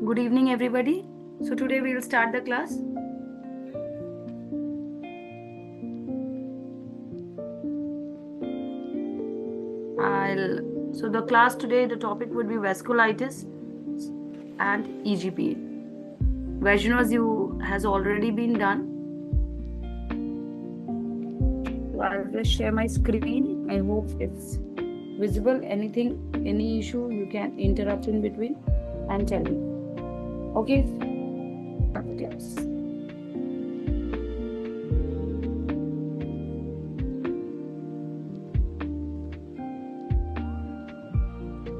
Good evening, everybody. So today we will start the class. So the class today, the topic would be vasculitis and EGPA. Vaginous has already been done. So I'll just share my screen. I hope it's visible. Any issue, you can interrupt in between and tell me. Okay? Yes.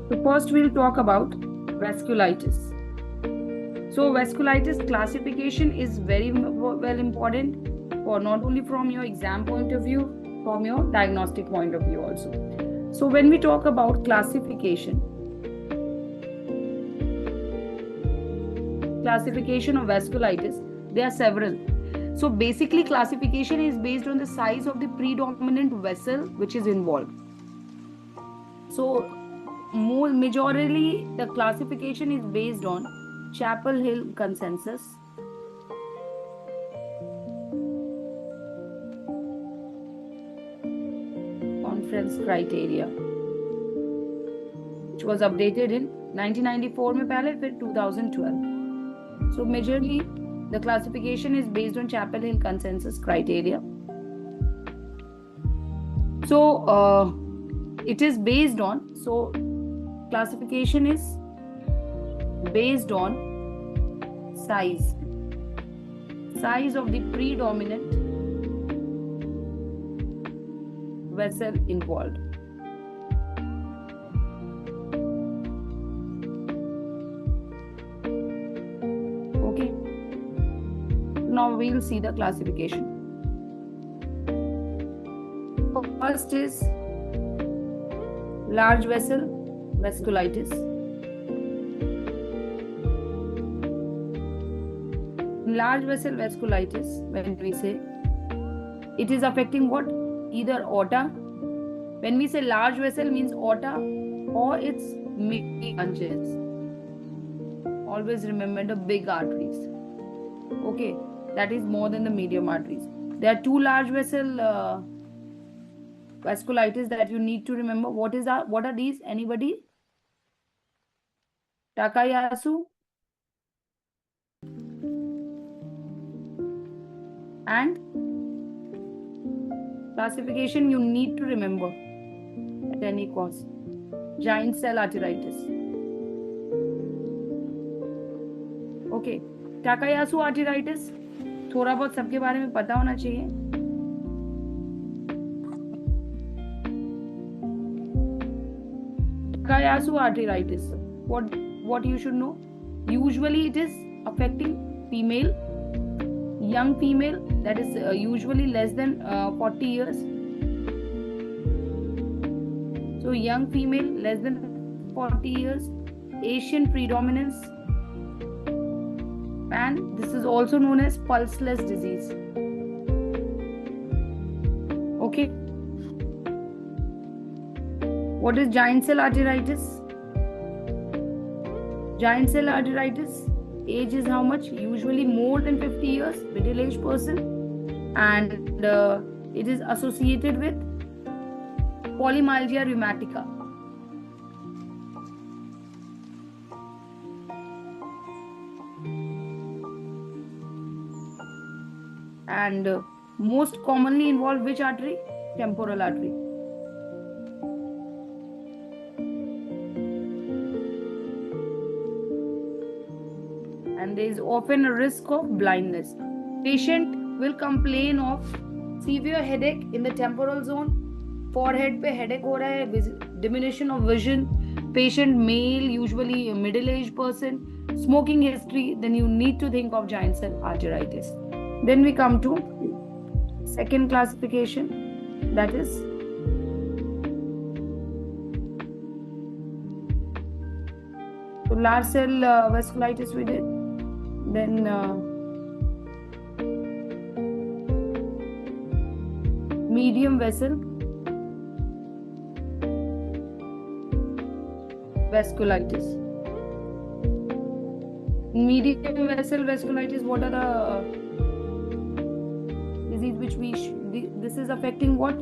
So first we'll talk about vasculitis. So vasculitis classification is very well important for not only from your exam point of view, from your diagnostic point of view also. So when we talk about classification of vasculitis, there are several. So basically classification is based on the size of the predominant vessel which is involved. So majorly the classification is based on Chapel Hill consensus. Conference criteria, which was updated in 1994 में पहले फिर 2012. So majorly the classification is based on Chapel Hill consensus criteria. So it is based on, so classification is based on size of the predominant vessel involved. Okay, now we will see the classification. First is large vessel vasculitis. Large vessel vasculitis, when we say, it is affecting what? Either aorta. When we say large vessel, means aorta or its many branches. Always remember the big arteries. Okay, that is more than the medium arteries. There are two large vessel vasculitis that you need to remember. What are these? Anybody? Takayasu and classification you need to remember at any cost. Giant cell arteritis. Okay, Takayasu arteritis थोड़ा बहुत सबके बारे में पता होना चाहिए. Takayasu arteritis, what you should know? Usually it is affecting female, young female, that is usually less than 40 years. So young female less than 40 years, Asian predominance, and this is also known as pulseless disease. Okay. What is giant cell arteritis? Giant cell arteritis, age is how much? Usually more than 50 years, middle-aged person, and it is associated with polymyalgia rheumatica. And most commonly involve which artery? Temporal artery. And there is often a risk of blindness. Patient will complain of severe headache in the temporal zone. Forehead पे headache हो रहा है, diminution of vision. Patient male, usually a middle-aged person, smoking history. Then you need to think of giant cell arteritis. Then we come to second classification, that is so large cell vasculitis we did. Then medium vessel vasculitis. Medium vessel vasculitis, what are the disease which this is affecting what?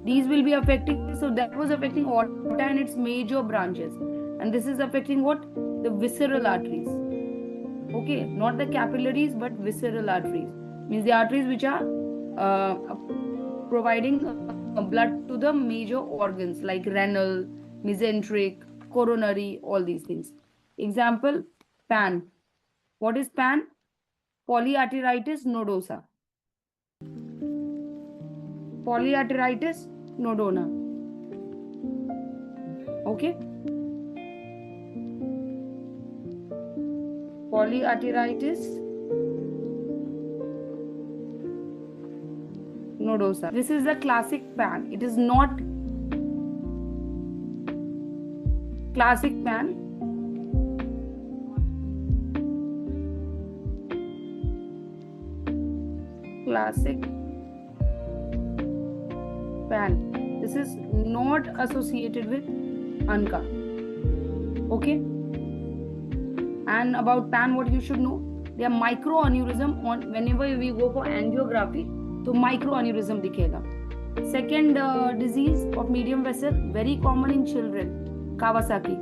These will be affecting, so that was affecting aorta and its major branches. And this is affecting what? The visceral arteries. Okay, not the capillaries, but visceral arteries. Means the arteries which are providing blood to the major organs like renal, mesenteric, coronary, all these things. Example, PAN. What is PAN? Polyarteritis nodosa. Polyarteritis nodona. Okay. Polyarteritis nodosa. This is the classic PAN. It is not classic PAN. Classic PAN. This is not associated with ANCA. Okay. And about PAN, what you should know? They are microaneurysm. On whenever we go for angiography, तो microaneurysm दिखेगा. Second disease of medium vessel, very common in children, Kawasaki.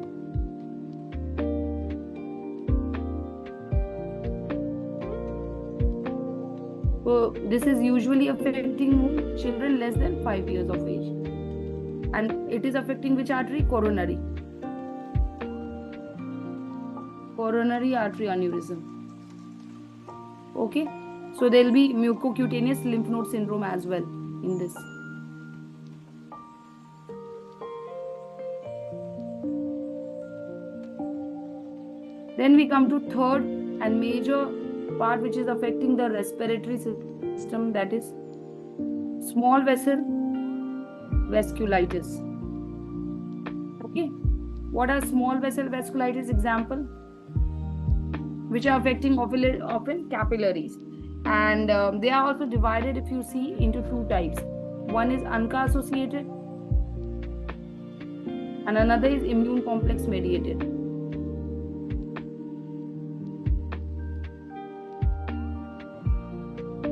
So this is usually affecting children less than 5 years of age. And it is affecting which artery? Coronary. Coronary artery aneurysm. Okay. So there will be mucocutaneous lymph node syndrome as well in this. Then we come to third and major part which is affecting the respiratory system, that is small vessel vasculitis. Okay. What are small vessel vasculitis example? Which are affecting often capillaries. And they are also divided, if you see, into two types. One is ANCA associated and another is immune complex mediated.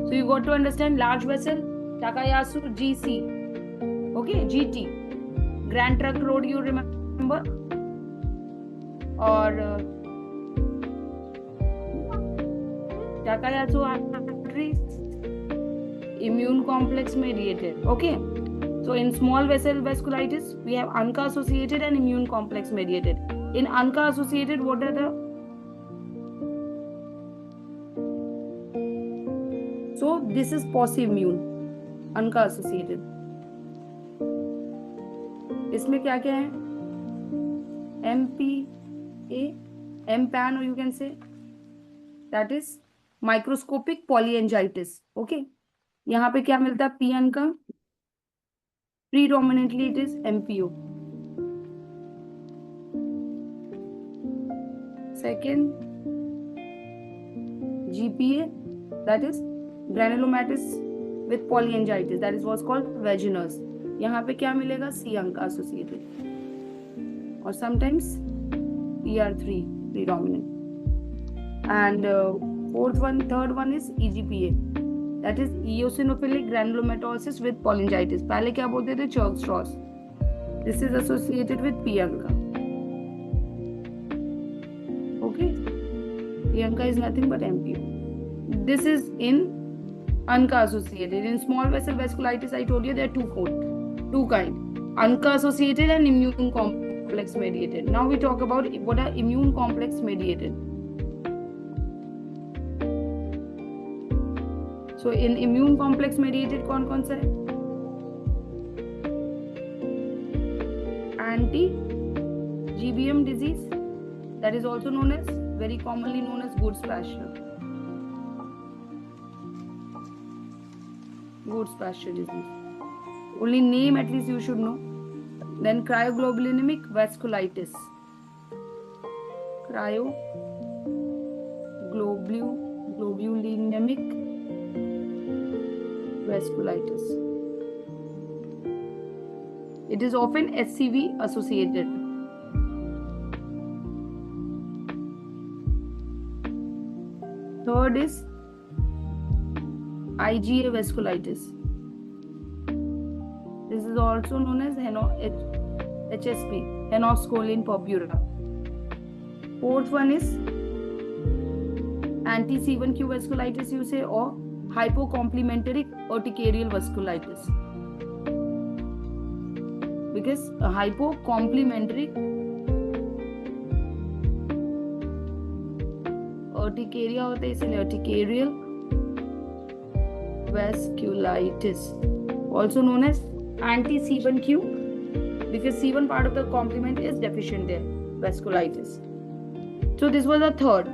So you got to understand large vessel, Takayasu GC, okay, GT, Grand Trunk Road, you remember, or Takayasu arteries, immune complex mediated. Okay, so in small vessel vasculitis, we have ANCA associated and immune complex mediated. In ANCA associated, what are the? So this is post-immune, ANCA associated. इसमें क्या क्या है? MPA, MPAN, or you can say that is microscopic polyangiitis. Okay, यहाँ पे क्या मिलता है? PN का, predominantly it is MPO. Second, GPA, that is granulomatous with polyangiitis, that is what's called vaginous. यहाँ पे क्या मिलेगा? C ANCA associated, or sometimes ER3 predominant. And third one is EGPA, that is eosinophilic granulomatosis with polyangiitis. पहले क्या बोलते थे? Churg-Strauss. This is associated with P ANCA. Okay, P ANCA is nothing but MPO. This is in ANCA associated. In small vessel vasculitis, I told you there are two kinds, ANCA associated and immune complex mediated. Now we talk about what are immune complex mediated. So in immune complex mediated, कौन सा है? Anti-GBM disease, that is also known as, very commonly known as Good's-Pasture. Good's-Pasture disease. Only name at least you should know. Then cryoglobulinic vasculitis. Cryoglobulinic vasculitis. It is often SCV associated. third is IgA vasculitis. This is also known as HSP, Hennox-Collin purpura. Fourth one is anti-C1q vasculitis, you say, or hypocomplementaric urticarial vasculitis. Because a hypocomplementaric urticaria होता है, इसलिए urticarial vasculitis, also known as anti-C1q, because C1 part of the complement is deficient there, vasculitis. So this was the third.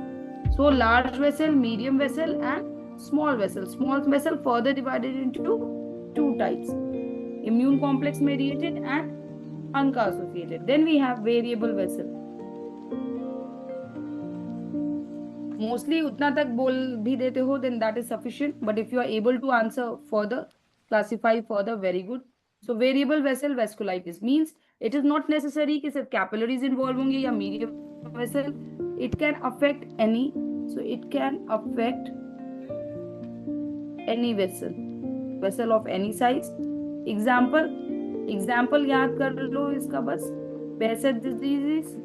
So large vessel, medium vessel, and small vessel. Small vessel further divided into two types: immune complex mediated and ANCA associated. Then we have variable vessel. Mostly उतना तक बोल भी देते हो, then that is sufficient. But if you are able to answer further, classify further, very good. So variable vessel vasculitis means it is not necessary कि सिर्फ capillaries involved होंगे या medium vessel. It can affect any. So it can affect any vessel of any size. Example याद कर लो इसका बस. Behcet disease.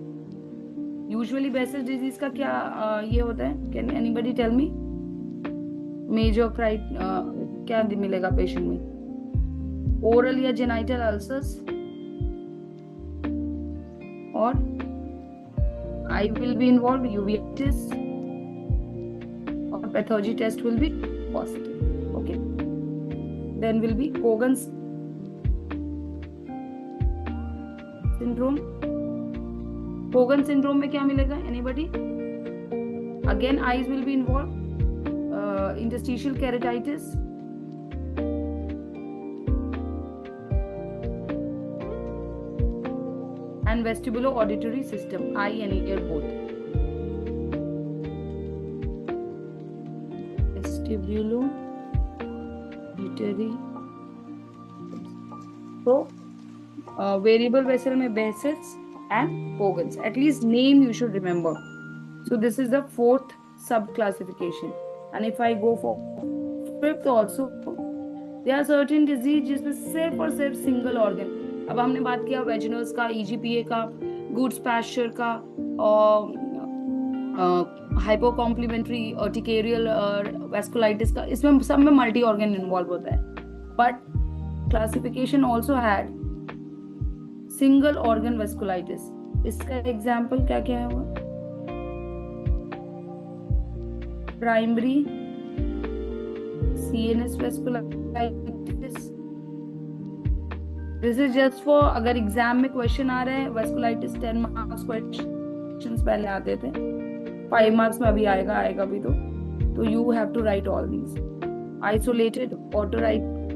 Usually Behcet disease का क्या ये होता है? Can anybody tell me? Major क्या मिलेगा पेशेंट में? Oral या genital ulcers, or eye will be involved, uveitis, or pathology test will be positive. Okay. Then will be Cogan's syndrome. Cogan syndrome में क्या मिलेगा? Anybody? Again, eyes will be involved. Interstitial keratitis. And vestibulo-auditory system, eye and ear both. Vestibulo-auditory. So, variable vessel में Behcet's and Cogan's. At least name you should remember. So this is the fourth sub-classification. And if I go for fifth also, there are certain disease जिसमें सिर्फ और सिर्फ single organ. अब हमने बात किया वेजिनस का, EGPA का, गुड्स पैस्चर का, और हाइपोकॉम्प्लीमेंट्री अर्टिकेरियल वैस्कुलाइटिस का. इसमें सब में मल्टी ऑर्गन इन्वॉल्व होता है. But classification also had single organ vasculitis. इसका एग्जाम्पल क्या क्या है? वो primary CNS vasculitis. This is just for अगर एग्जाम में क्वेश्चन आ रहे हैं वेस्कुलाइटिस 10 मार्क्स क्वेश्चंस पहले आते थे, 5 मार्क्स में अभी आएगा भी तो you have to write all these. Isolated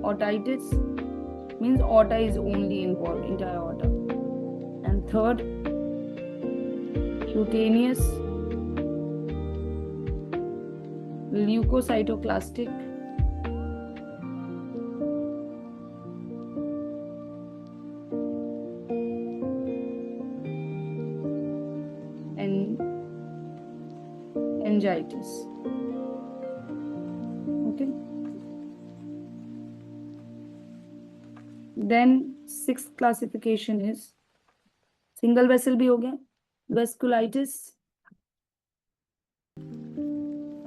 otitis means aorta is only involved, entire aorta. And third, cutaneous leukocytoclastic meningitis. Okay. Then sixth classification is single vessel भी हो गया, vasculitis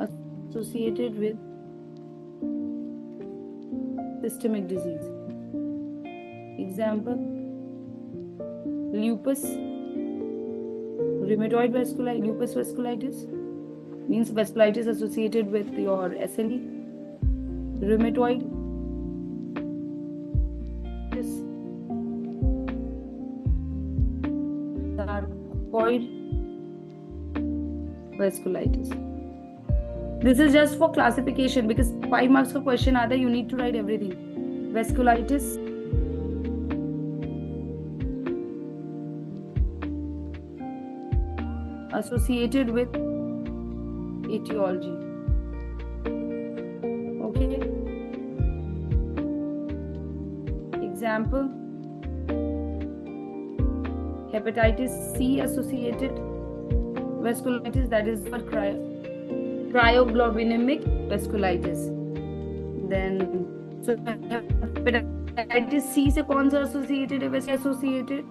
associated with systemic disease. Example, lupus, rheumatoid vasculitis. Lupus vasculitis means vasculitis associated with your SLE. Rheumatoid, sarcoid vasculitis. This is just for classification because 5 marks का question आता है, you need to write everything. Vasculitis associated with etiology. Okay. Example, hepatitis C associated vasculitis, that is for Cryoglobulinic vasculitis. Then so hepatitis C से कौन सा associated है? वैसे associated.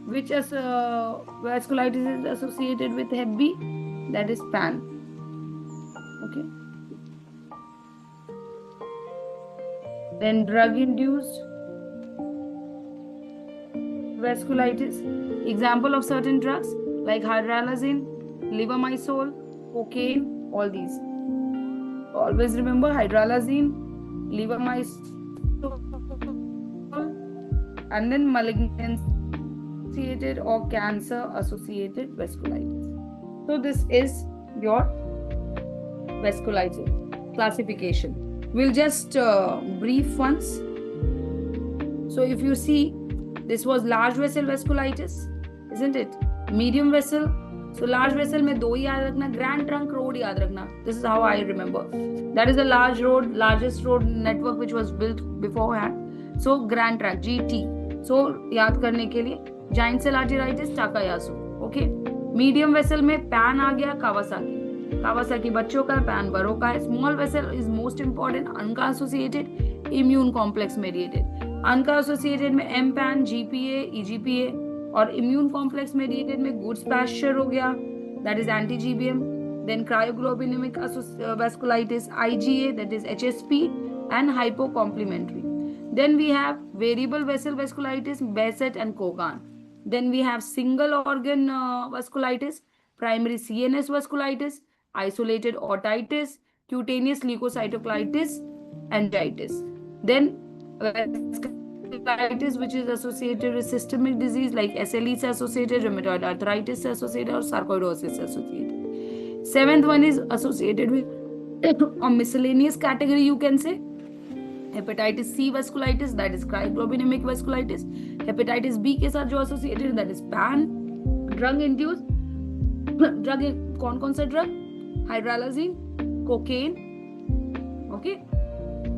Which vasculitis is associated with Hep B? That is PAN. Okay. Then drug-induced vasculitis. Example of certain drugs like hydralazine, levamisole, cocaine, all these. Always remember hydralazine, levamisole, and then malignancy or cancer associated vasculitis. So this is your vasculitis classification. We'll just brief once. So if you see, this was large vessel vasculitis, isn't it? Medium vessel. So large vessel में दो ही याद रखना, grand trunk road याद रखना. This is how I remember. That is the largest road network which was built beforehand. So grand trunk, GT. So याद करने के लिए giant cell arteritis, Takayasu. Okay. Medium vessel में PAN आ गया, Kawasaki बच्चों का, PAN बड़ों का. Small vessel is most important, ANCA associated, immune complex mediated. ANCA associated में MPAN, GPA, EGPA, और immune complex mediated में Goods Pasture हो गया, that is anti-GBM. Then cryoglobulinic vasculitis, IgA, that is HSP, and hypocomplementary. Then we have variable vessel vasculitis, Behcet and Kogan. Then we have single organ vasculitis, primary CNS vasculitis, isolated otitis, cutaneous leukocytocytis, angiitis. Then vasculitis which is associated with systemic disease like SLE associated, rheumatoid arthritis associated, or sarcoidosis associated. Seventh one is associated with a miscellaneous category, you can say. Hepatitis C vasculitis, that is cryoglobulinic vasculitis. Hepatitis B के साथ जो associated, that is PAN. Drug induced, drug कौन सा drug? Hydralazine, cocaine, okay,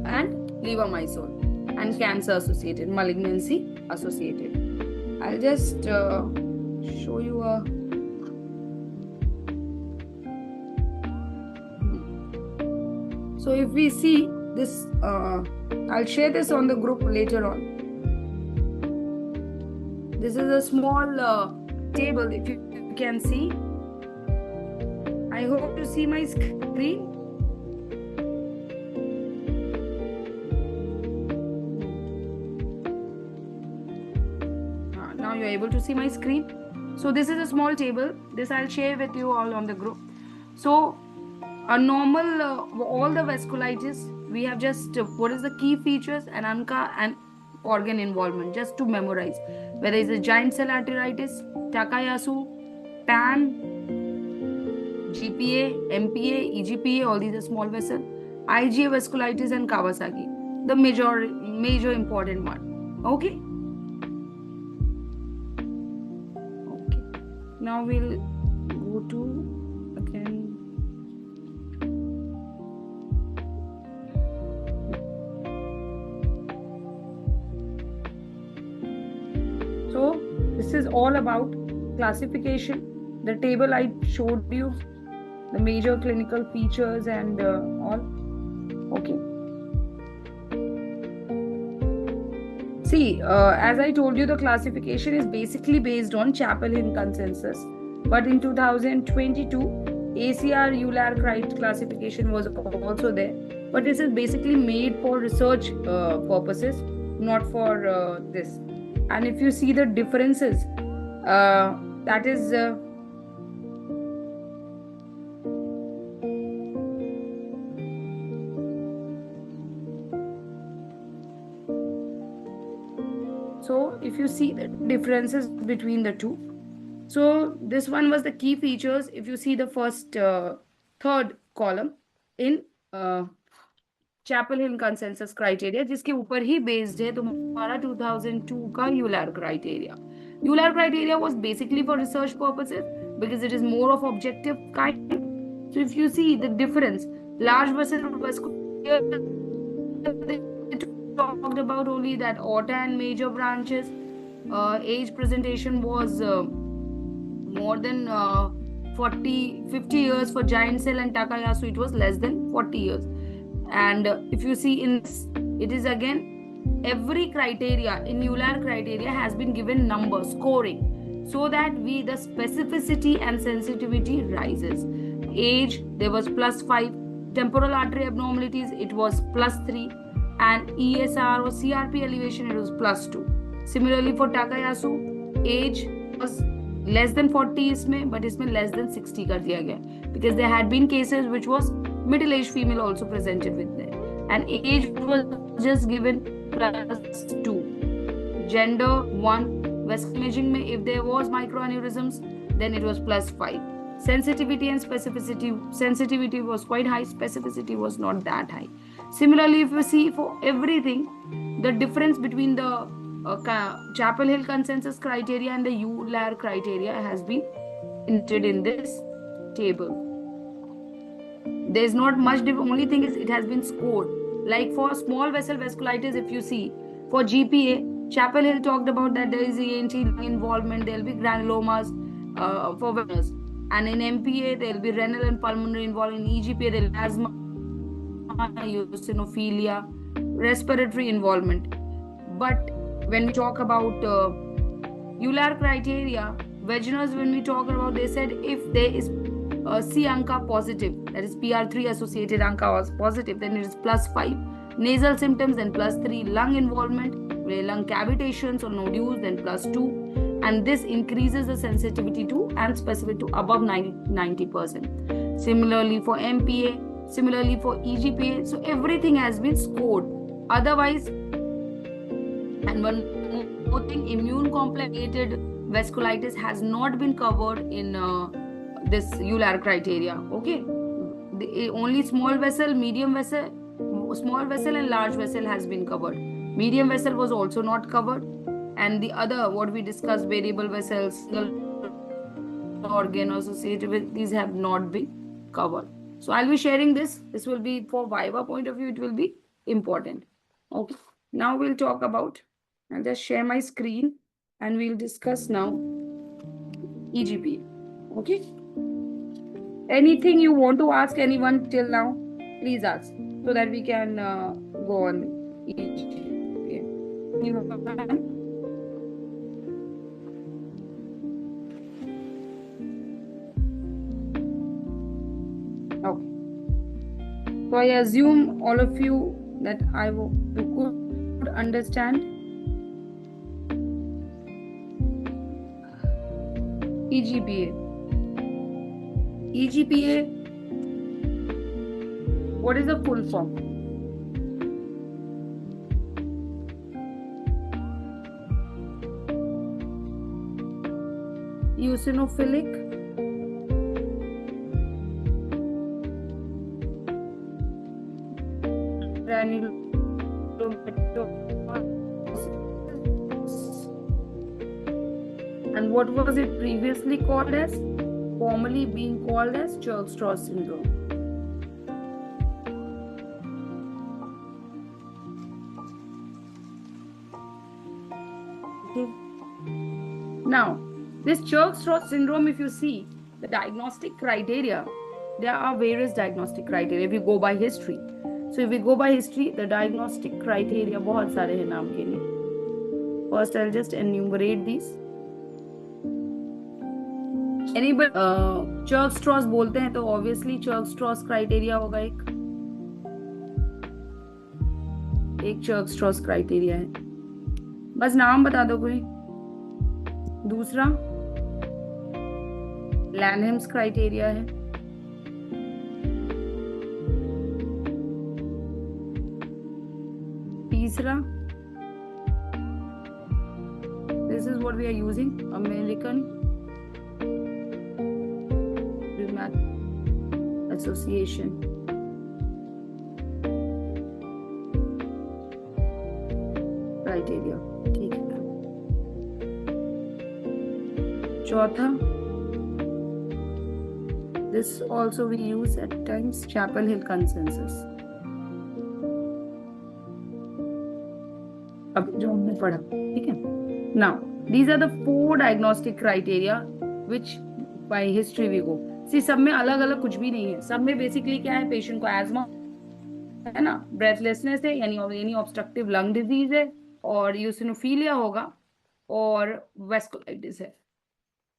and levamisole, and cancer associated, malignancy associated. I'll just show you a so if we see this, I'll share this on the group later on. This is a small table, if you can see. I hope to see my screen. Now you're able to see my screen. So this is a small table. This I'll share with you all on the group. So a normal, all the vasculitis, we have just what is the key features and ANCA and organ involvement, just to memorize. Whether it's a giant cell arteritis, Takayasu, PAN, GPA, MPA, EGPA, all these are small vessel, IgA vasculitis and Kawasaki, the major important one. Okay. Okay. Now we'll go to again. So this is all about classification. The table I showed you, the major clinical features and all. Okay. See, as I told you, the classification is basically based on Chapel-Hill consensus. But in 2022, ACR EULAR classification was also there. But this is basically made for research purposes, not for this. And if you see the differences, that is so if you see the differences between the two, so this one was the key features. If you see the first third column in Chapel-Hill consensus criteria, जिसके ऊपर ही based है तुम्हारा 2002 का EULAR criteria. EULAR criteria was basically for research purposes because it is more of objective kind. So if you see the difference, large vessel vasculitis, they talked about only that aorta and major branches. Age presentation was more than 50 years. For giant cell and Takayasu, it was less than 40 years. And if you see in this, it is again every criteria in Euler criteria has been given number scoring, so that the specificity and sensitivity rises. Age, there was +5. Temporal artery abnormalities, it was +3. And ESR or CRP elevation, it was +2. Similarly for Takayasu, age was less than 40 इसमें, but इसमें less than 60 कर दिया गया, because there had been cases which was middle-aged female also presented with them, and age was just given +2. Gender 1. Vesical imaging में if there was microaneurysms, then it was +5. Sensitivity and specificity, sensitivity was quite high, specificity was not that high. Similarly, if you see for everything, the difference between the Chapel Hill consensus criteria and the Euler criteria has been entered in this table. There is not much difference. Only thing is it has been scored. Like for small vessel vasculitis, if you see for GPA, Chapel Hill talked about that there is ENT involvement, there will be granulomas for venous, and in MPA there will be renal and pulmonary involvement. In EGPA there will be asthma, eosinophilia, respiratory involvement. But when we talk about Euler criteria, Wegener's, when we talk about, they said if there is C ANCA positive, that is PR3 associated ANCA was positive, then it is +5. Nasal symptoms, then +3. Lung involvement, lung cavitations or nodules, then +2. And this increases the sensitivity to and specific to above 90%. Similarly for MPA, similarly for EGPA. So everything has been scored. Otherwise, and one more thing, immune complicated vasculitis has not been covered in this Euler criteria. Okay, only small vessel, medium vessel, small vessel and large vessel has been covered. Medium vessel was also not covered, and the other, what we discussed, variable vessels, single organ associated with these have not been covered. So I'll be sharing this. This will be for Viva point of view, it will be important. Okay, now we'll talk about, I'll just share my screen and we'll discuss now EGPA. Okay, anything you want to ask anyone till now, please ask, so that we can go on EGPA. Okay, so I assume all of you that you could understand EGPA. EGPA, what is the full form? Eosinophilic and what was it previously called as? Formerly being called as Churg-Strauss syndrome. Okay. Now, this Churg-Strauss syndrome, if you see the diagnostic criteria, there are various diagnostic criteria if you go by history. So if we go by history, the diagnostic criteria बहुत सारे हैं नाम के लिए. First, I'll just enumerate these. Anybody Churg-Strauss बोलते हैं तो obviously Churg-Strauss criteria होगा एक Churg-Strauss criteria है. बस नाम बता दो कोई. दूसरा Lanham's criteria है. तीसरा, this is what we are using, American Rheumatic Association. Criteria, ठीक है. चौथा, this also we use at times, Chapel Hill consensus. अब जो हमने पढ़ा, ठीक है. Now, these are the 4 diagnostic criteria which by history we go. See, सब में अलग अलग कुछ भी नहीं है, सब में बेसिकली क्या है, पेशेंट को एजमा है ना, ब्रेथलेसनेस है यानी ऑब्स्ट्रक्टिव लंग डिजीज है, और यूसिनोफिलिया होगा, और वेस्कुलाइटिस है.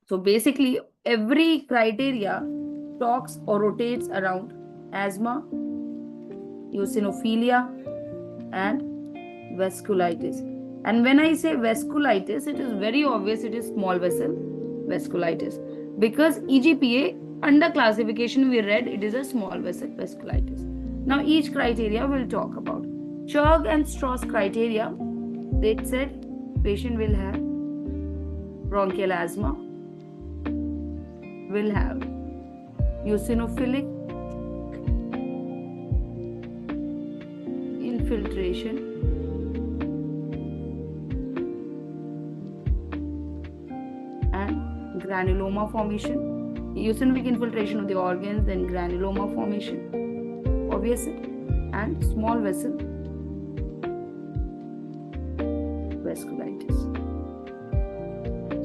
So basically every criteria talks or rotates around asthma, eosinophilia and vasculitis. And when I say vasculitis, it is very obvious it is small vessel vasculitis, because EGPA under classification we read it is a small vessel vasculitis. Now each criteria we'll talk about. Churg and Strauss criteria, they said patient will have bronchial asthma, will have eosinophilic infiltration, and granuloma formation. Eosinophilic infiltration of the organs, then granuloma formation, obviously, and small vessel vasculitis.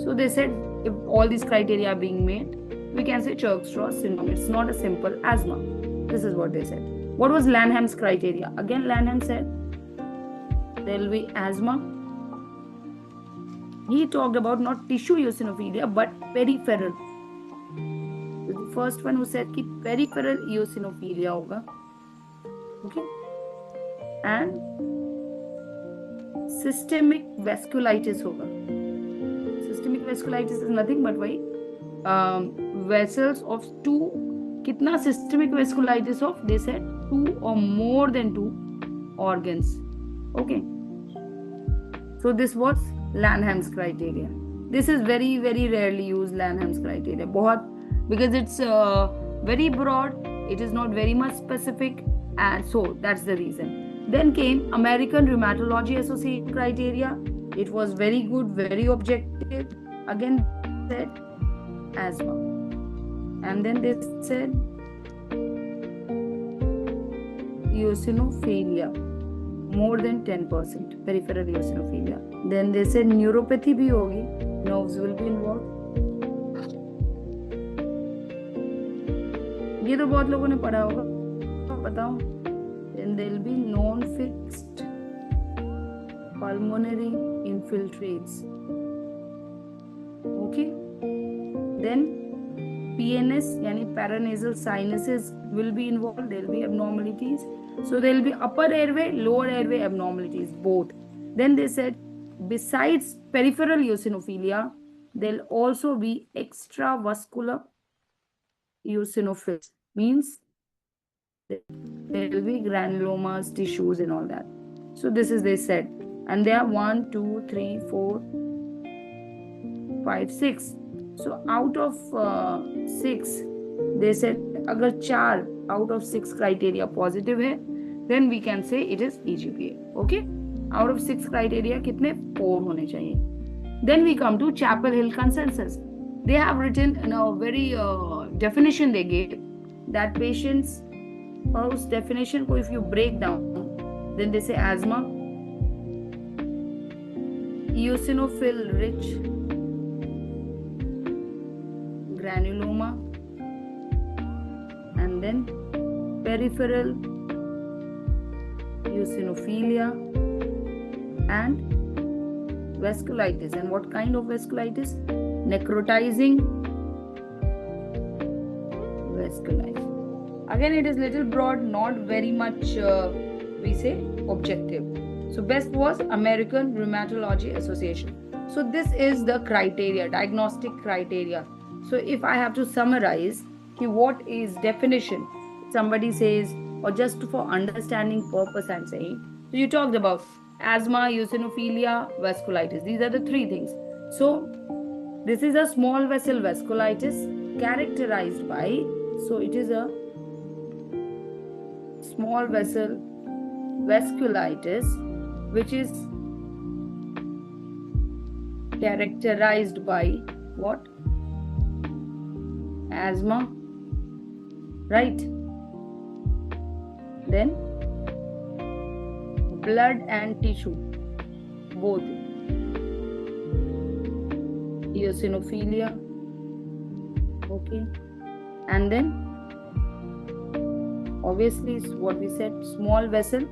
So they said if all these criteria are being made, we can say Churg-Strauss syndrome. It's not a simple asthma. This is what they said. What was Lanham's criteria? Again, Lanham said there will be asthma. He talked about not tissue eosinophilia but peripheral. The first one who said कि peripheral eosinophilia होगा. Okay. And systemic vasculitis होगा. Systemic vasculitis is nothing but why vessels of two, kitna systemic vasculitis of, they said 2 or more than 2 organs. Okay, so this was Lanham's criteria. This is very very rarely used, Lanham's criteria, because it's very broad, it is not very much specific, and so that's the reason. Then came American Rheumatology Association criteria. It was very good, very objective. Again said asthma, and then they said eosinophilia more than 10%, peripheral eosinophilia. Then they said neuropathy bhi hogi, nerves will be involved. ये तो बहुत लोगों ने पढ़ा होगा, बताओ. Then there will be non-fixed pulmonary infiltrates. Okay. Then PNS yani paranasal sinuses will be involved. There will be abnormalities. So there will be upper airway, lower airway abnormalities, both. Then they said besides peripheral eosinophilia, there will also be extravascular eosinophils. Means there will be granulomas, tissues and all that. So this is they said. And there are 1, 2, 3, 4, 5, 6. So out of 6, they said agar 4 out of 6 criteria positive hai, then we can say it is EGPA. Okay? Out of 6 criteria, kitne 4 hone chahiye. Then we come to Chapel Hill consensus. They have written in a very definition they gave, that patients whose definition ko if you break down, then they say asthma, eosinophil rich granuloma, and then peripheral eosinophilia and vasculitis. And what kind of vasculitis? Necrotizing vasculitis. Again, it is little broad, not very much we say objective. So best was American Rheumatology Association. So this is the criteria, diagnostic criteria. So if I have to summarize what is definition, somebody says, or just for understanding purpose I'm saying, so you talked about asthma, eosinophilia, vasculitis. These are the 3 things. So this is a small vessel vasculitis characterized by, so it is a small vessel vasculitis which is characterized by what? Asthma, right? Then blood and tissue, both. Eosinophilia, Okay, and then obviously what we said, small vessel.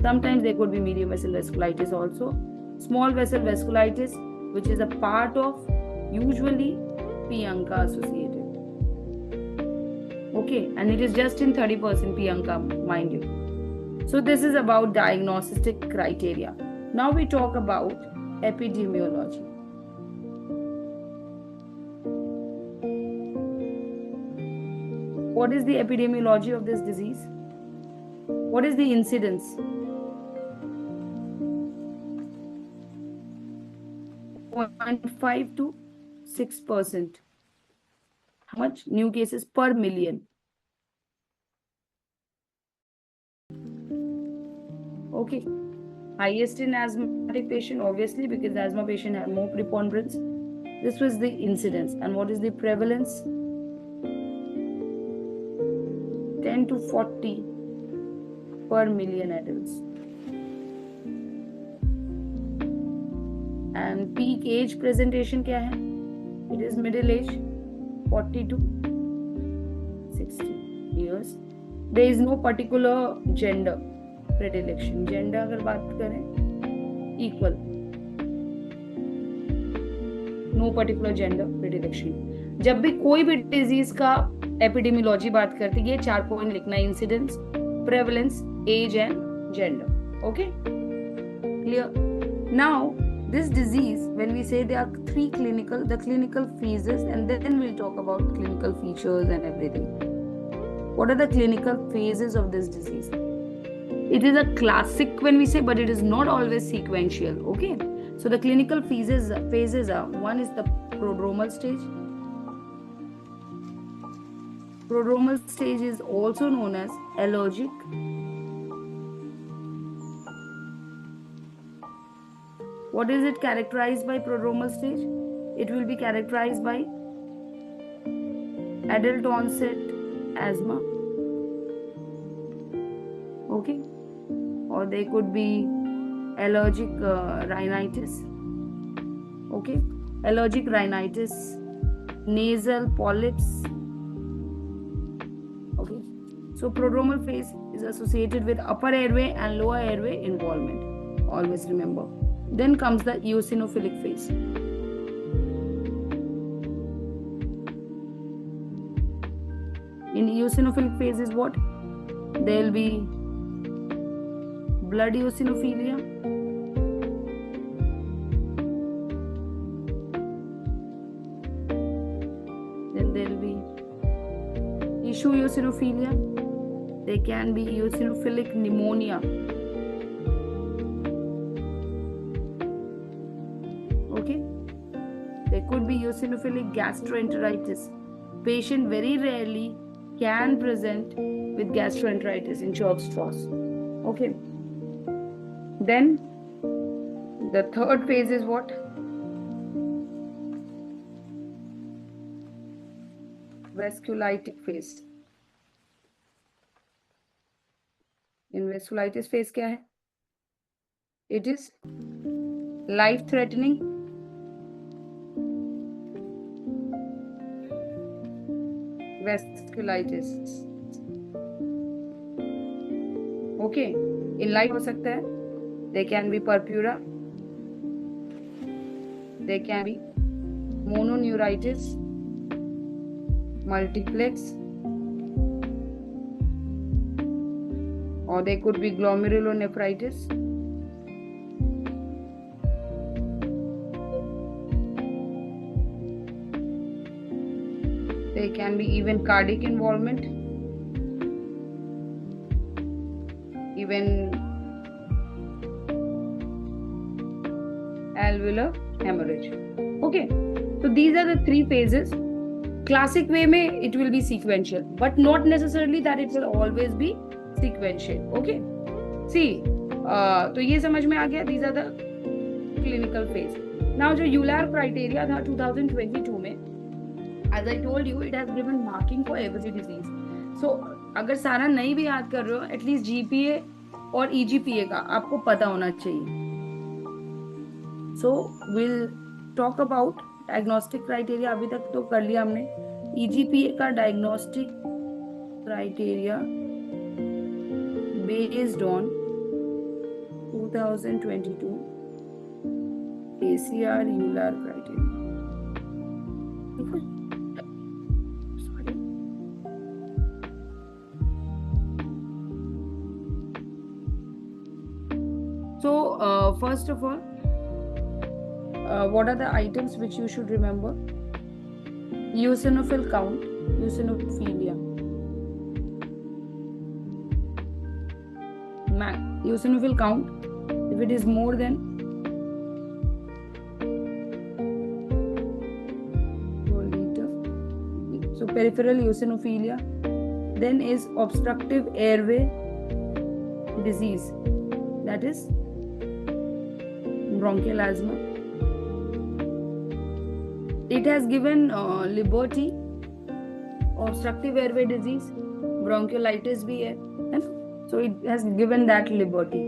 Sometimes there could be medium vessel vasculitis also. Small vessel vasculitis, which is a part of usually P. ANCA associated. Okay, and it is just in 30% P. ANCA, mind you. So this is about diagnostic criteria. Now we talk about epidemiology. What is the epidemiology of this disease? What is the incidence? 0.5 to 6%. How much new cases per million? Okay. Highest in asthmatic patient, obviously, because asthma patient have more preponderance. This was the incidence. And what is the prevalence? 10 to 40 per million adults. And peak age presentation क्या है? It is middle age, 40 to 60 years. There is no particular gender predilection. Gender अगर बात करें, equal. No particular gender predilection. जब भी कोई भी disease का एपिडेमियोलॉजी बात करती है, 4 पॉइंट लिखना: incidence, prevalence, age and gender. Okay, clear? Now this disease, when we say there are the clinical phases, and then we'll talk about clinical features and everything. What are the clinical phases of this disease? It is a classic when we say, but it is not always sequential. Okay, so the clinical phases are: one is the prodromal stage. Prodromal stage is also known as allergic. What is it characterized by prodromal stage? It will be characterized by adult onset asthma. Okay, or they could be allergic rhinitis. Okay, allergic rhinitis, nasal polyps. Okay, so prodromal phase is associated with upper airway and lower airway involvement. Always remember. Then comes the eosinophilic phase. In eosinophilic phase is what? There will be blood eosinophilia. Then there will be tissue eosinophilia. There can be eosinophilic pneumonia. There could be eosinophilic gastroenteritis. Patient very rarely can present with gastroenteritis in Churg-Strauss. Okay. Then the third phase is what? Vasculitic phase. In vasculitis phase क्या है? It is life-threatening. Vasculitis. Okay, in life हो सकता है. There can be purpura. There can be mononeuritis, multiplex, or there could be glomerulonephritis. There can be even cardiac involvement, even alveolar hemorrhage. Okay, so these are the 3 phases. Classic way में it will be sequential, but not necessarily that it will always be sequential. Okay, see, तो ये समझ में आ गया. These are the clinical phase. Now जो Euler criteria था 2022 में, as I told you, it has given marking for every disease. So अगर सारा नहीं भी याद कर रहे हो, at least GPA और EGPA का आपको पता होना चाहिए. So we'll talk about diagnostic criteria अभी तक तो कर लिया हमने. EGPA का diagnostic criteria based on 2022 ACR EULAR criteria. Sorry. So, first of all, what are the items which you should remember? Eosinophil count, eosinophilia. Eosinophil count, if it is more than so peripheral eosinophilia, then is obstructive airway disease, that is bronchial asthma. It has given liberty, obstructive airway disease, bronchiolitis भी है ना? So it has given that liberty.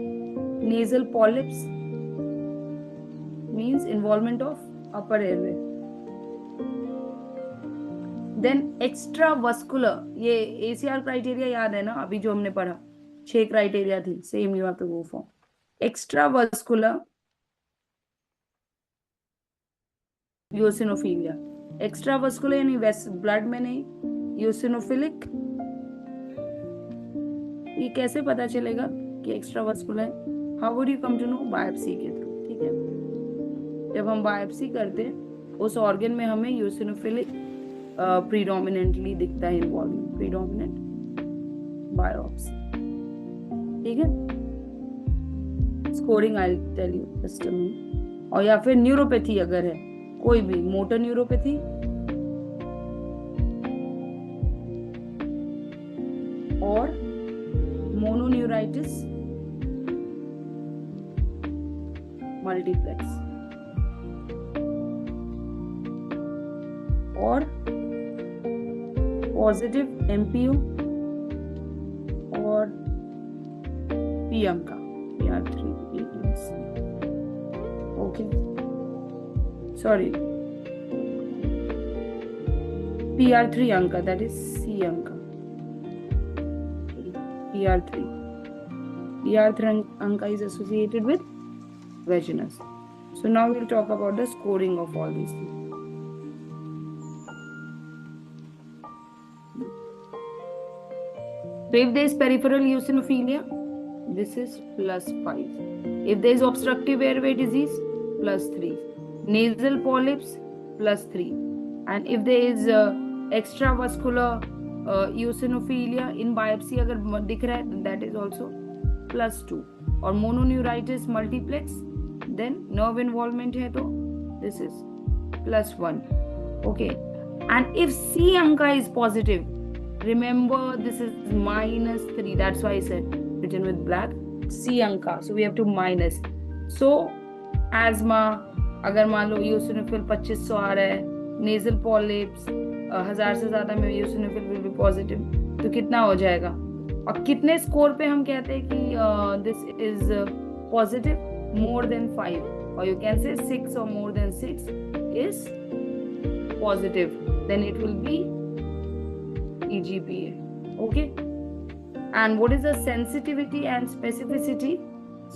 Nasal polyps means involvement of upper airway. Then extravascular, ये ACR criteria याद है ना, अभी जो हमने पढ़ा 6 criteria थी, same you have to go for. Extravascular eosinophilia. Extravascular यानी ब्लड में नहीं, eosinophilic. ये कैसे पता चलेगा कि एक्स्ट्रावास्कुलर है? How would you come to know? Biopsy के थ्रू. ठीक है, जब हम बायोप्सी करते हैं उस ऑर्गन में हमें यूसिनोफिलिक प्रीडोमिनेंटली दिखता है इन्वॉल्वमेंट, प्रीडोमिनेंट बायोप्सी. ठीक है, scoring I tell you system में. और या फिर न्यूरोपैथी अगर है, कोई भी मोटर न्यूरोपैथी और मोनोन्यूराइटिस मल्टीप्लेक्स और पॉजिटिव MPO और PM का PR3 okay, sorry PR3 ANCA, that is C ANCA. PR3 anka is associated with vaginous. So now we'll talk about the scoring of all these things. So if there is peripheral eosinophilia, this is +5. If there is obstructive airway disease, +3. Nasal polyps, +3. And if there is extravascular eosinophilia in biopsy अगर दिख रहा है, that is also +2. और mononeuritis multiplex, then nerve involvement है तो this is +1. Okay, and if C anka is positive, remember this is -3. That's why I said written with black. C anka, so we have to minus. So asthma अगर मान लो eosinophil 2500 आ रहा है, nasal polyps 1000 से ज्यादा में eosinophil will be positive, तो कितना हो जाएगा? और कितने स्कोर पे हम कहते हैं कि this is positive? More than 5, और you can say 6 or more than 6 is positive, then it will be EGPA. Okay, and what is the sensitivity and specificity?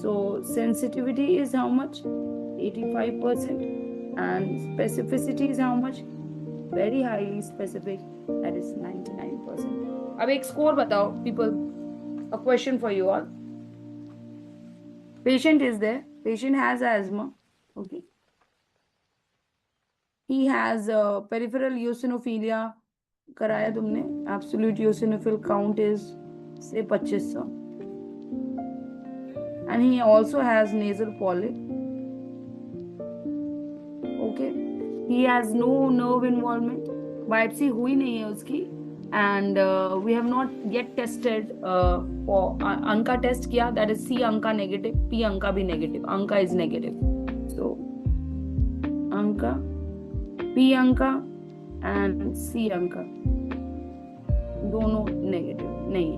So sensitivity is how much? 85%, and specificity is how much? Very highly specific, that is 99%. अब एक score बताओ people. A question for you all. Patient is there. Patient has asthma. Okay. He has peripheral eosinophilia. कराया तुमने. Absolute eosinophil count is say 2500. And he also has nasal polyp. Okay. He has no nerve involvement. Biopsy हुई नहीं है उसकी. And we have not yet tested for anka test किया, that is C anka negative, P anka भी negative, anka is negative. So anka, P anka and C anka दोनों negative नहीं.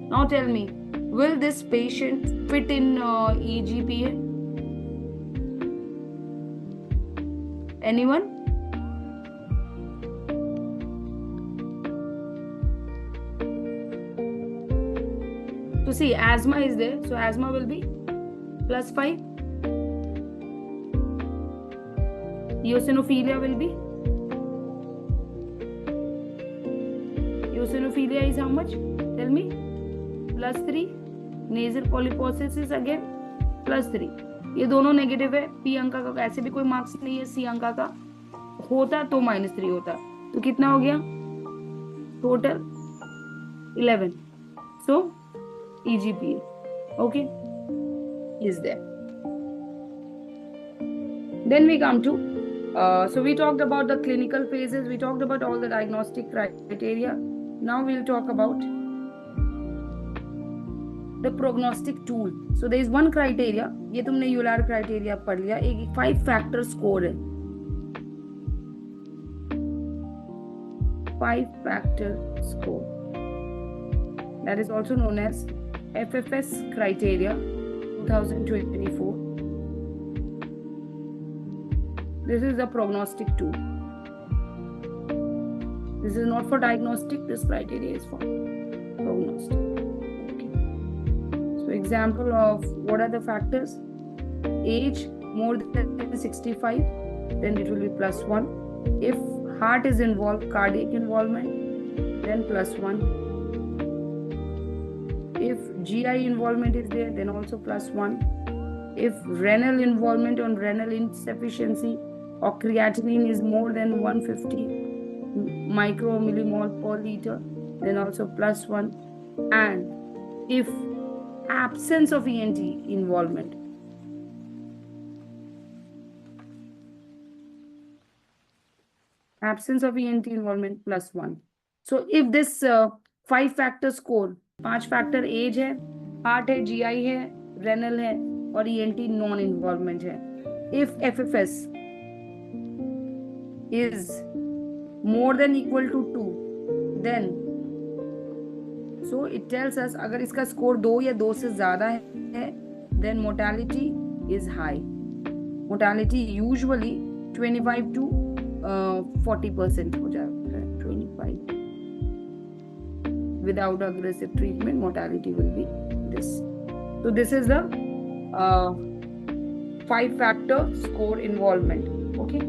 Now tell me, will this patient fit in EGPA? Anyone? So see, asthma is there, so asthma will be +5. Eosinophilia will be, eosinophilia is how much? Tell me. +3. Nasal polyposis is again +3. ये दोनों negative है. P अंका का ऐसे भी कोई marks नहीं है. सी अंका का होता तो -3 होता. तो कितना हो गया total? 11. So EGPA, okay, is there. Then we come to so we talked about the clinical phases, we talked about all the diagnostic criteria. Now we'll talk about the prognostic tool. So there is one criteria, ये तुमने Euler criteria पढ़ लिया. एक 5 factor score है. 5 factor score, that is also known as FFS criteria 2024. This is the prognostic tool. This is not for diagnostic, this criteria is for prognostic. Okay. So example of what are the factors? Age more than 65, then it will be +1. If heart is involved, cardiac involvement, then +1. If GI involvement is there, then also +1. If renal involvement on renal insufficiency or creatinine is more than 150 micromillimole per liter, then also +1. And if absence of ENT involvement, +1. So if this 5 factor score, 5 factor age है, heart है, GI है, renal है और ENT non involvement है. If FFS is more than equal to 2, then so it tells us अगर इसका score 2 या 2 से ज्यादा है, then mortality is high. Mortality usually 25 to 40% हो जाता है. 25. Without aggressive treatment, mortality will be this. So this is the 5 factor score involvement. Okay.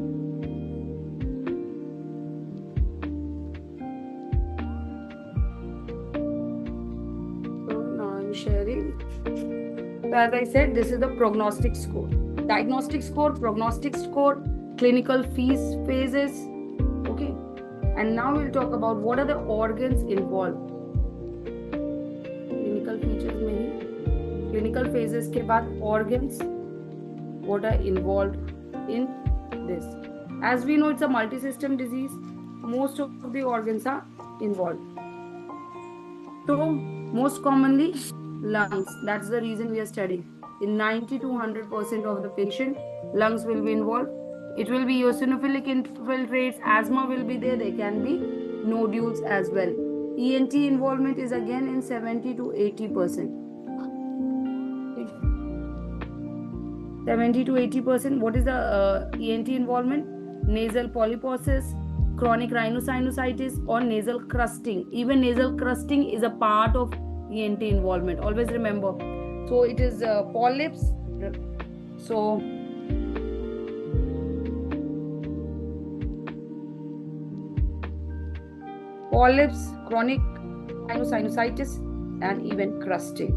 So now I'm sharing. So as I said, this is the prognostic score. Diagnostic score, prognostic score, clinical phases. Okay. And now we'll talk about what are the organs involved. Features में ही clinical phases के बाद organs what are involved in this. As we know, it's a multi-system disease. Most of the organs are involved. So most commonly lungs. That's the reason we are studying. In 90 to 100% of the patient, lungs will be involved. It will be eosinophilic infiltrates. Asthma will be there. There can be nodules as well. ENT involvement is again in 70 to 80%. 70 to 80%. What is the ENT involvement? Nasal polyposis, chronic rhinosinusitis, or nasal crusting. Even nasal crusting is a part of ENT involvement. Always remember. So it is polyps. So polyps, chronic rhinosinusitis, and even crusting,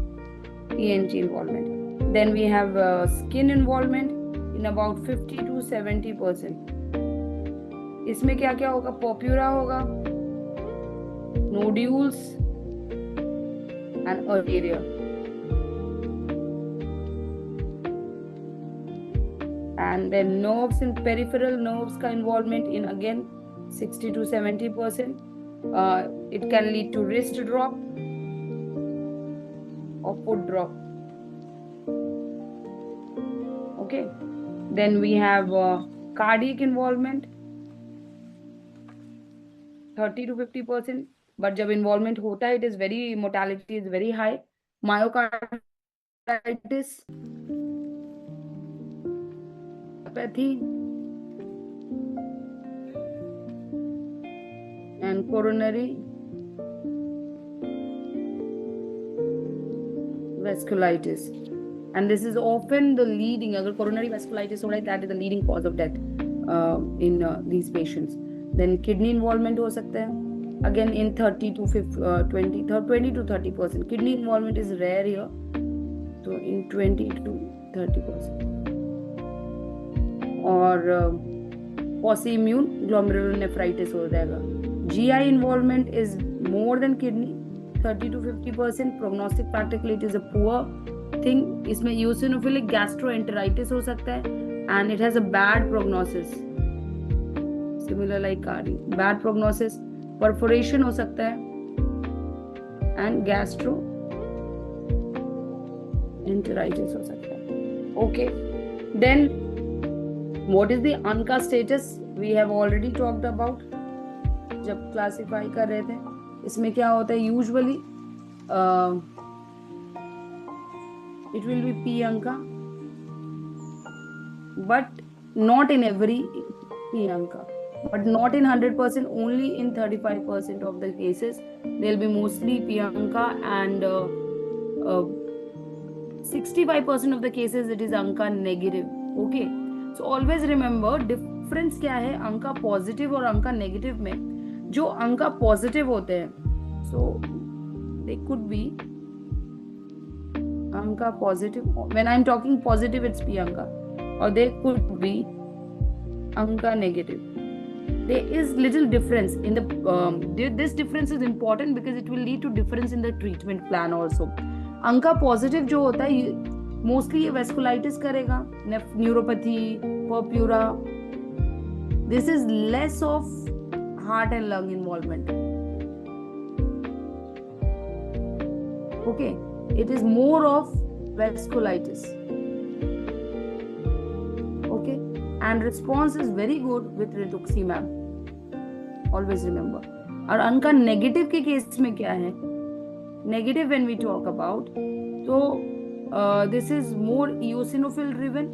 ENT involvement. Then we have skin involvement in about 50 to 70%. इसमें क्या क्या होगा? Purpura होगा, nodules, and area. And then nerves and peripheral nerves का involvement in again 60 to 70%. It can lead to wrist drop or foot drop. Okay. Then we have cardiac involvement 30 to 50%. But जब involvement होता है, it is very mortality is very high. Myocarditis, apathy, coronary vasculitis, and this is often the leading, agar coronary vasculitis हो रहा है, that is the leading cause of death in these patients. Then kidney involvement हो सकता है, again in 30 to 20 to 30%. Kidney involvement is rare here, so in 20 to 30%. और autoimmune glomerulonephritis हो जाएगा. GI involvement is more than kidney, 30 to 50%. Prognostic practically it is a poor thing. इसमें eosinophilic gastroenteritis हो सकता है, and it has a bad prognosis, similar like cardio. Bad prognosis. Perforation हो सकता है, and gastroenteritis हो सकता है. Okay, then what is the ANCA status? We have already talked about जब क्लासिफाई कर रहे थे. इसमें क्या होता है, usually it will be P ANCA, but not in every P ANCA, but not in 100%, only in 35% of the cases there will be mostly P ANCA, and 65% of the cases it is ANCA negative. Okay, so always remember difference क्या है ANCA positive और ANCA negative में. जो ANCA positive होते हैं, so they could be ANCA positive. When I'm talking positive, it's P ANCA, or they could be ANCA negative. There is little difference in the this difference is important because it will lead to difference in the treatment plan also. ANCA positive जो होता है mostly ये vasculitis करेगा, neuropathy, purpura. This is less of heart and lung involvement. Okay, it is more of vasculitis. Okay, and response is very good with rituximab. Always remember. और ANCA negative के case में क्या है? Negative when we talk about, so this is more eosinophil driven,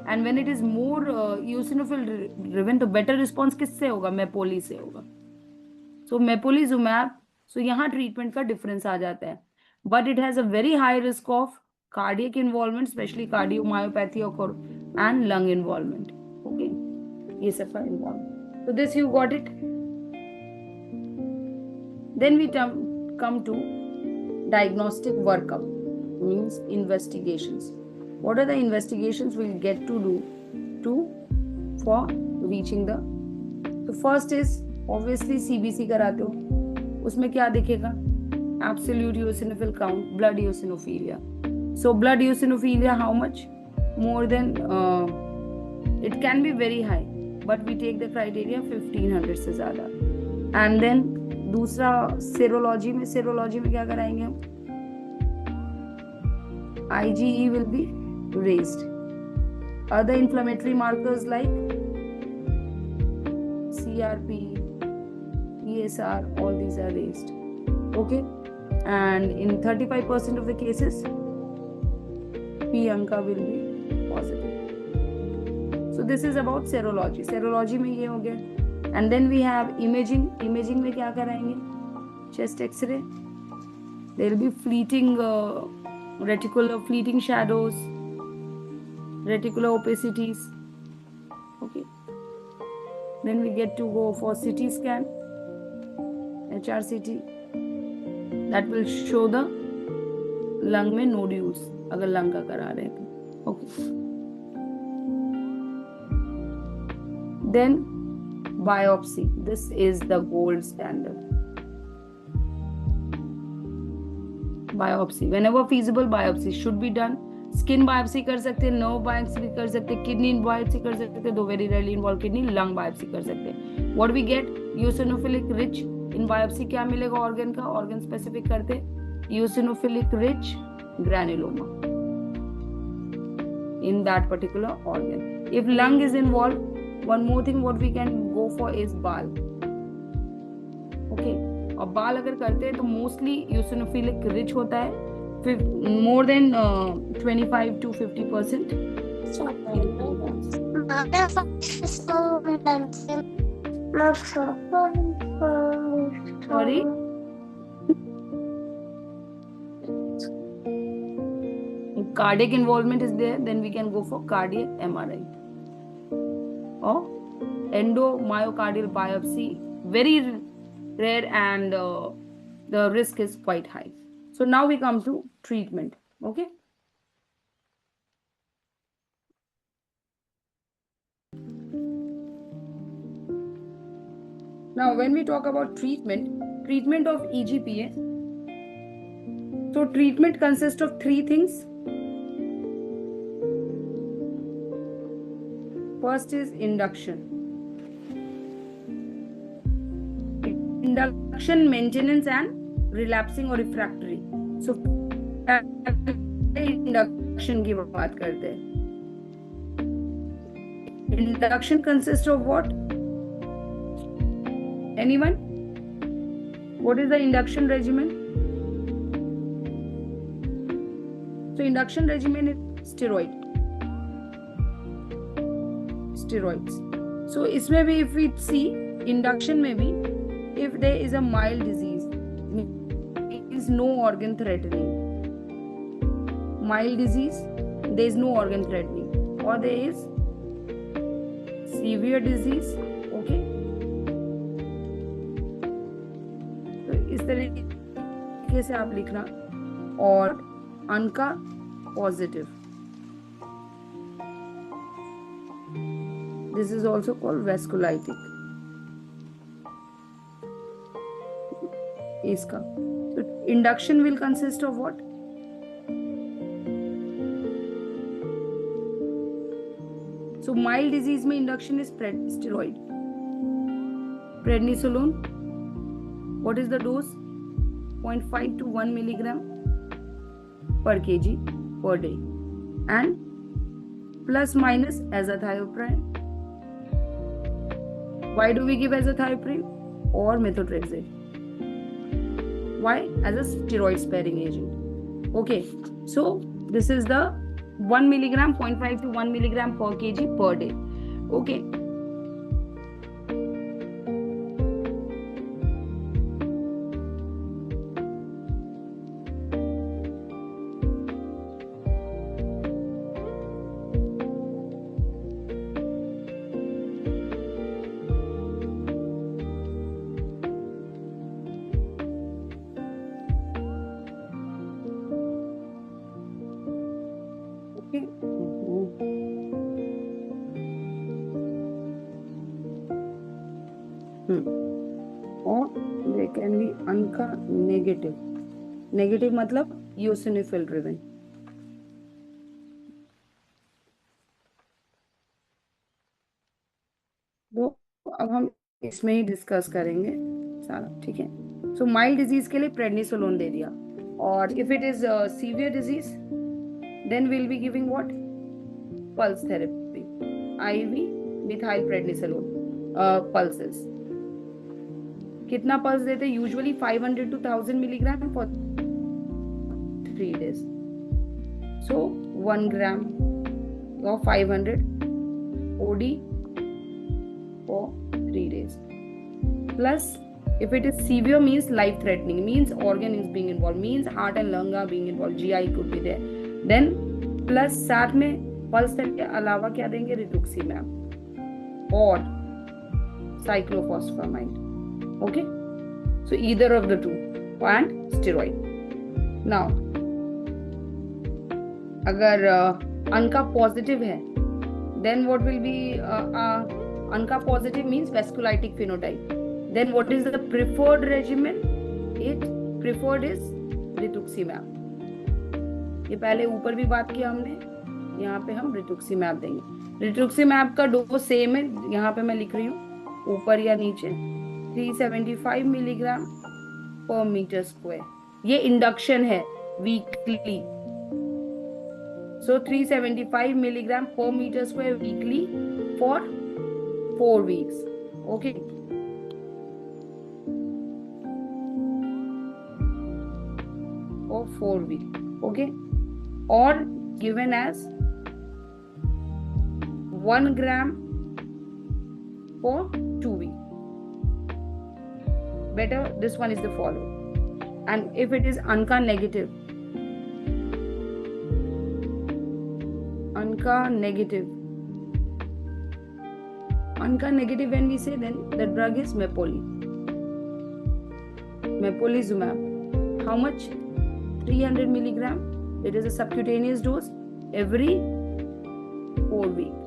and when it is more eosinophil driven, तो better response किससे होगा? MEPOLI से होगा. So mepolizumab, so यहाँ treatment का difference आ जाता है, but it has a very high risk of cardiac involvement, especially cardiomyopathy and lung involvement. Okay, ये सब का involvement. So this you got it. Then we come to diagnostic workup, means investigations. What are the investigations we'll get to do for reaching the? So first is obviously CBC कराते हो, उसमें क्या दिखेगा? Absolute eosinophil count, blood eosinophilia. So blood eosinophilia, how much? More than it can be very high, but we take the criteria 1500 से ज़्यादा. And then दूसरा serology में क्या कराएंगे हम? IgE will be raised. Other inflammatory markers like CRP, ESR, all these are raised. Okay, and in 35% of the cases P ANCA will be positive. So this is about serology. Serology में ये हो गया. And then we have imaging. Imaging में क्या कराएंगे? Chest X-ray. There will be fleeting reticular fleeting shadows, reticular opacities. Okay. Then we get to go for CT scan, HRCT. That will show the lung में nodules, अगर lung का करा रहे हैं. Okay. Then biopsy. This is the gold standard. Biopsy. Whenever feasible, biopsy should be done. Skin biopsy कर सकते हैं, nerve biopsy भी कर सकते हैं, kidney biopsy कर सकते हैं, though very rarely involve kidney, lung biopsy कर सकते हैं. What we get? Eosinophilic rich. In biopsy क्या मिलेगा organ का? Organ specific करते. Eosinophilic rich granuloma in that particular organ. If lung is involved, one more thing what we can go for is BAL. Okay, और BAL अगर करते हैं तो mostly eosinophilic rich होता है, more than 25 to 50%. Sorry. If cardiac involvement is there, then we can go for cardiac MRI or endomyocardial biopsy. Very rare, and the risk is quite high. So now we come to treatment. Okay. Now, when we talk about treatment of EGPA, so treatment consists of three things. First is induction. Induction, maintenance, and relapsing or refractory. So, induction की बात करते हैं. Induction consists of what? Anyone? What is the induction regimen? So induction regimen is steroids. So इसमें भी if we see induction में भी if there is a mild disease, there is no organ threatening. Mild disease, there is no organ threatening, or there is severe disease. Okay. इस तरीके से आप लिखना. और ANCA positive, this is also called vasculitic. इसका induction will consist of what? So mild disease में induction is steroid, prednisolone. What is the dose? 0.5 to 1 milligram per kg per day, and plus minus azathioprine. Why do we give azathioprine or methotrexate? Why? As a steroid sparing agent. Okay, so this is the 1 milligram, 0.5 to 1 milligram per kg per day. Okay. और they can be ANCA negative. Negative मतलब eosinophil driven. तो अब हम इसमें ही discuss करेंगे सारा. ठीक है. सो माइल्ड डिजीज के लिए प्रेडनिसोलोन दे दिया, और if it is severe disease then will be giving what? Pulse therapy, IV methyl prednisolone pulses. कितना पल्स देते हैं? Usually 500 to 1000 milligram for 3 days. So 1 gram or 500 OD for 3 days. Plus, if it is severe, means life threatening, means organ is being involved, means heart and lung are being involved, GI could be there. Then plus साथ में pulse के अलावा क्या देंगे? रिटुक्सीमैब और cyclophosphamide. Okay, so either of the two, and steroid. Now अगर ANCA positive है, then what will be ANCA positive means vasculitic phenotype. Then what is the preferred regimen? It preferred is rituximab. ये पहले ऊपर भी बात किया हमने, यहाँ पे हम rituximab देंगे. rituximab का डोज सेम है, यहाँ पे मैं लिख रही हूँ ऊपर या नीचे. 375 मिलीग्राम पर मीटर स्क्वायर. ये इंडक्शन है weekly. So 375 milligram per meter square weekly for 4 weeks. Okay. For 4 weeks. Okay. Or given as 1 gram for 2 weeks. Better this one is the follow. And if it is ANCA negative, when we say, then the drug is mepolizumab. How much? 300 milligram. It is a subcutaneous dose every 4 weeks.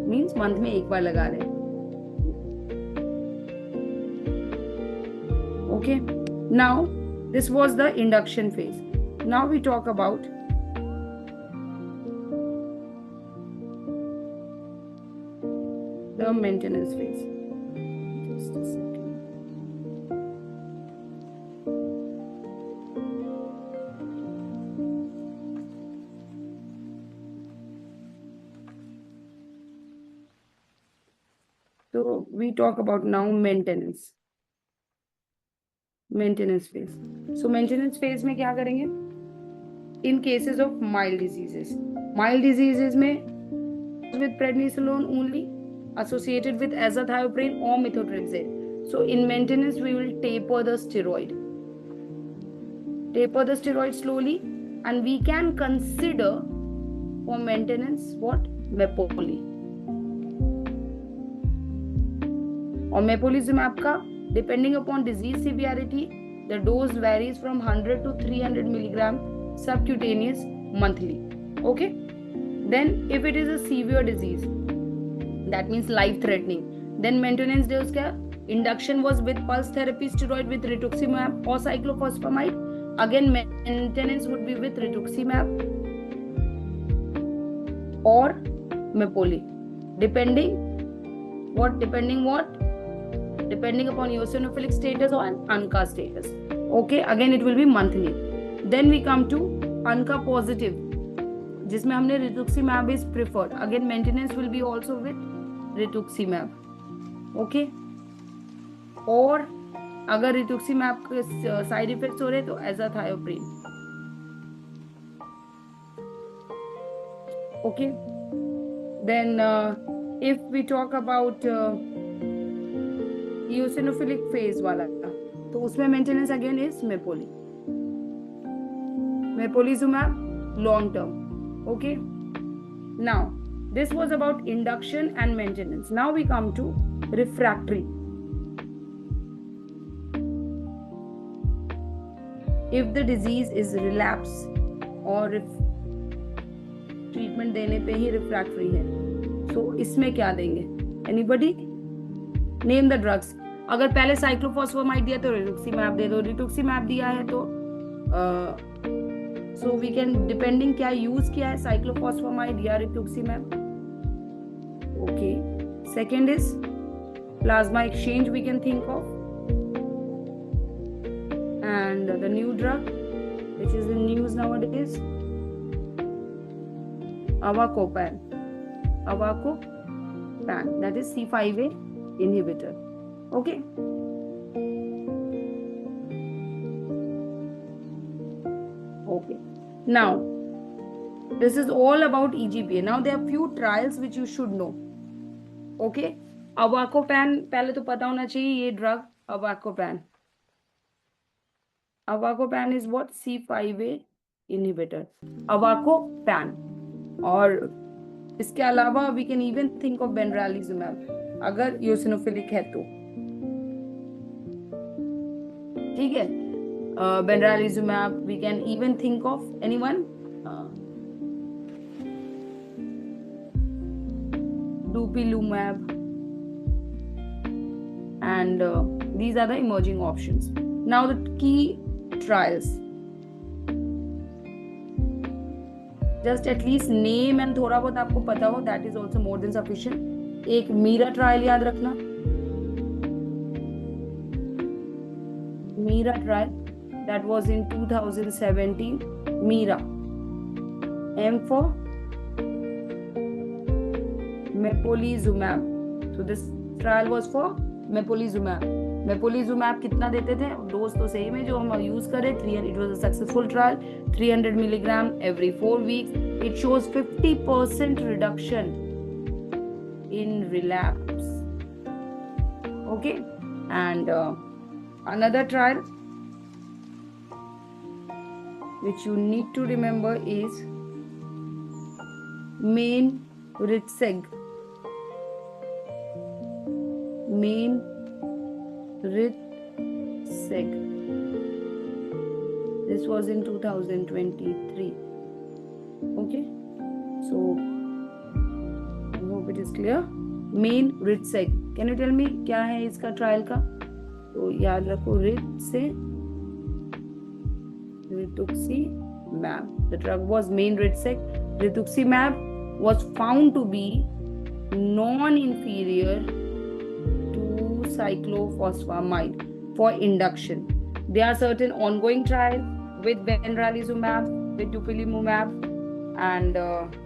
Means month में एक बार लगा रहे हैं. Okay. Now this was the induction phase. Now we talk about the maintenance phase. Just a second. So we talk about now maintenance phase. So maintenance phase में क्या करेंगे? In cases of mild diseases में with prednisolone only, associated with azathioprine or methotrexate. So in maintenance we will taper the steroid slowly, and we can consider for maintenance what? Mepoli. और mepolizumab का depending upon disease severity, the dose varies from 100 to 300 milligram subcutaneous monthly. Okay. Then if it is a severe disease, that means life threatening, then maintenance dose क्या? Induction was with pulse therapy steroid with rituximab or cyclophosphamide. Again maintenance would be with rituximab or mepoli, depending upon eosinophilic status or ANCA status. Okay, again it will be monthly. Then we come to ANCA positive, जिसमें हमने rituximab is preferred. Again maintenance will be also with rituximab. Okay. और अगर rituximab के side effects हो रहे तो azathioprine. Okay. Then if we talk about eosinophilic phase वाला, तो उसमें maintenance again is mepolizumab long term. Okay. Now this was about induction and maintenance. Now we come to refractory. If the disease is relapse और treatment देने पे ही refractory है, so इसमें क्या देंगे? Anybody? Name the drugs. अगर पहले cyclophosphamide दिया तो rituximab दे दो. rituximab दिया है तो so we can, depending क्या use किया है, cyclophosphamide या rituximab. Okay. Second is plasma exchange we can think of. And the new drug which is in news nowadays, avacopan, that is C5a inhibitor. Okay. Okay. Now this is all about EGPA. Now there are few trials which you should know. Okay. Avacopan पहले तो पता होना चाहिए ये drug avacopan. Avacopan is what? C5a inhibitor. Avacopan. और इसके अलावा we can even think of benralizumab अगर eosinophilic है तो. ठीक है. Benralizumab we can even think of anyone. Dupilumab. And these are the emerging options. Now the key trials. Just at least name and थोड़ा बहुत आपको पता हो, that is also more than sufficient. एक मीरा ट्रायल याद रखना. MIRRA trial that was in 2017. MIRRA. M for mepolizumab. So this trial was for mepolizumab. mepolizumab कितना देते थे? डोज तो सही में जो हम यूज करें 300. It was a successful trial. 300 milligram every 4 weeks. It shows 50% reduction in relapse. Okay, and another trial which you need to remember is Main-Ritseg. Main-Ritseg. This was in 2023. Okay, so I hope it is clear. Main-Ritseg. Can you tell me क्या है इसका trial का? तो याद रखो rituximab. The drug was Main-Ritseg. Rituximab was found to be non-inferior to cyclophosphamide for induction. There are certain ongoing trials with benralizumab, with dupilumab, and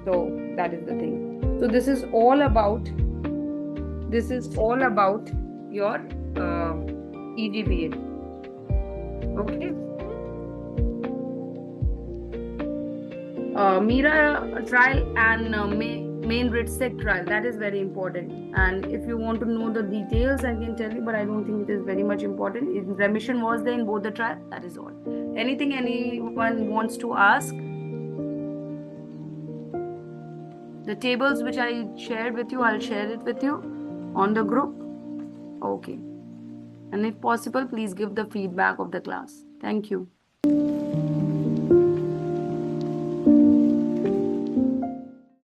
so that is the thing. So this is all about your EGPA. Okay. Mira trial and Main-Ritseg trial, that is very important. And if you want to know the details, I can tell you, but I don't think it is very much important. If remission was there in both the trials, that is all. Anything anyone wants to ask? The tables which I shared with you, I'll share it with you on the group. Okay. And if possible, please give the feedback of the class. Thank you.